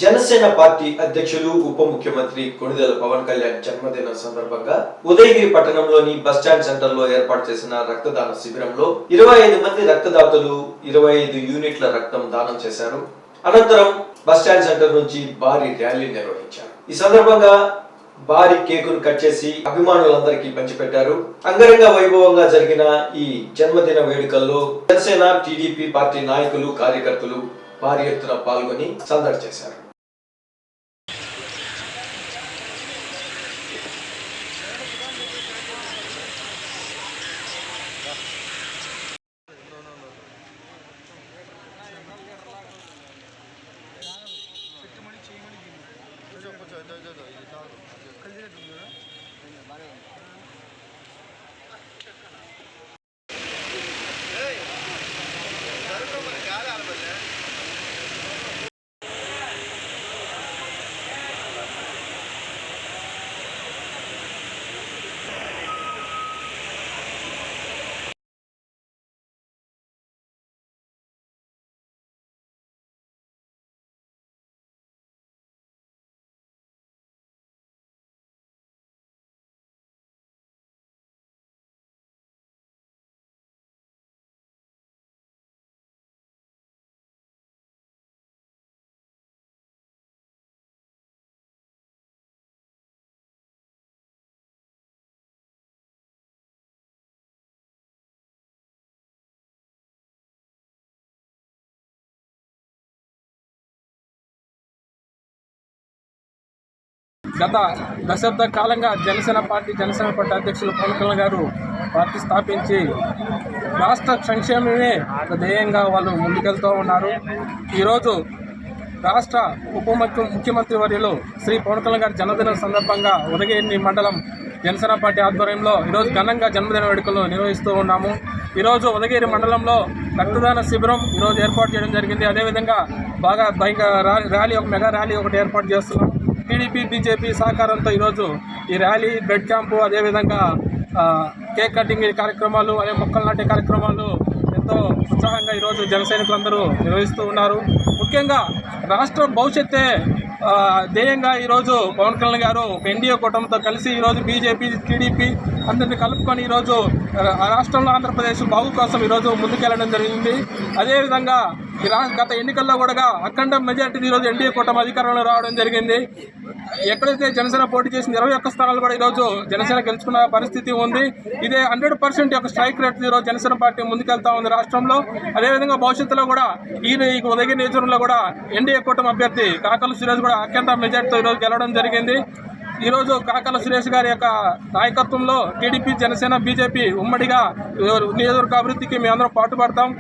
Janasena party అధ్యక్షులు ఉప ముఖ్యమంత్రి కొణిదెల పవన్ కళ్యాణ్ జన్మదిన సందర్భంగా ఉదయగిరి పట్టణంలోని బస్టాండ్ సెంటర్ లో ఏర్పాటు చేసిన రక్తదాన శిబిరంలో 25 మంది రక్తదాతలు 25 యూనిట్ల రక్తం దానం చేశారు. అనంతరం బస్టాండ్ సెంటర్ నుంచి భారీ ర్యాలీ నిర్వహించారు. ఈ సందర్భంగా భారీ కేకును కట్ చేసి అభిమానులందరికీ పంచిపెట్టారు. అంగరంగ వైభవంగా జరిగిన ఈ జన్మదిన వేడుకల్లో జనసేన టీడీపీ పార్టీ నాయకులు కార్యకర్తలు భారీ ఎత్తున పాల్గొని సందడి చేశారు. గత దశాబ్ద కాలంగా జనసేన పార్టీ అధ్యక్షులు పవన్ కళ్యాణ్ గారు పార్టీ స్థాపించి రాష్ట్ర సంక్షేమమే ధ్యేయంగా వాళ్ళు ముందుకెళ్తూ ఉన్నారు. ఈరోజు రాష్ట్ర ఉప ముఖ్యమంత్రి వర్యులు శ్రీ పవన్ కళ్యాణ్ గారి జన్మదినం సందర్భంగా ఉదయగిరి మండలం జనసేన పార్టీ ఆధ్వర్యంలో ఈరోజు ఘనంగా జన్మదిన వేడుకలు నిర్వహిస్తూ ఉన్నాము. ఈరోజు ఉదయగిరి మండలంలో రక్తదాన శిబిరం ఈరోజు ఏర్పాటు చేయడం జరిగింది. అదేవిధంగా బాగా ర్యాలీ మెగా ర్యాలీ ఒకటి ఏర్పాటు చేస్తున్నాం. టీడీపీ బీజేపీ సహకారంతో ఈరోజు ఈ ర్యాలీ బ్లడ్ క్యాంపు అదేవిధంగా కేక్ కటింగ్ కార్యక్రమాలు అదే మొక్కలు నాటే కార్యక్రమాలు ఎంతో ఉత్సాహంగా ఈరోజు జన సైనికులందరూ నిర్వహిస్తూ ఉన్నారు. ముఖ్యంగా రాష్ట్ర భవిష్యత్తే ధ్యేయంగా ఈరోజు పవన్ కళ్యాణ్ గారు ఎన్డీఏ కూటమితో కలిసి ఈరోజు బీజేపీ టీడీపీ అందరినీ కలుపుకొని ఈరోజు రాష్ట్రంలో ఆంధ్రప్రదేశ్ బాగు కోసం ఈరోజు ముందుకెళ్లడం జరిగింది. అదేవిధంగా గత ఎన్నికల్లో కూడా అఖండ మెజార్టీ ఈరోజు ఎన్డీఏ కూటమి అధికారంలో రావడం జరిగింది. ఎక్కడైతే జనసేన పోటీ చేసిన 21 స్థానాలు కూడా ఈరోజు జనసేన గెలుచుకున్న పరిస్థితి ఉంది. ఇదే 100% యొక్క స్ట్రైక్ రేట్ ఈరోజు జనసేన పార్టీ ముందుకెళ్తా ఉంది రాష్ట్రంలో. అదేవిధంగా భవిష్యత్తులో కూడా ఈ ఉదయగిరి నియోజకవర్గంలో కూడా ఎన్డీఏ కూటమి అభ్యర్థి కాకల సురేష్ కూడా అత్యంత మెజార్టీతో ఈరోజు గెలవడం జరిగింది. ఈరోజు కాకల సురేష్ గారి యొక్క నాయకత్వంలో టీడీపీ జనసేన బీజేపీ ఉమ్మడిగా నియోజకవర్గ అభివృద్ధికి మేమందరం పాటుపడతాం.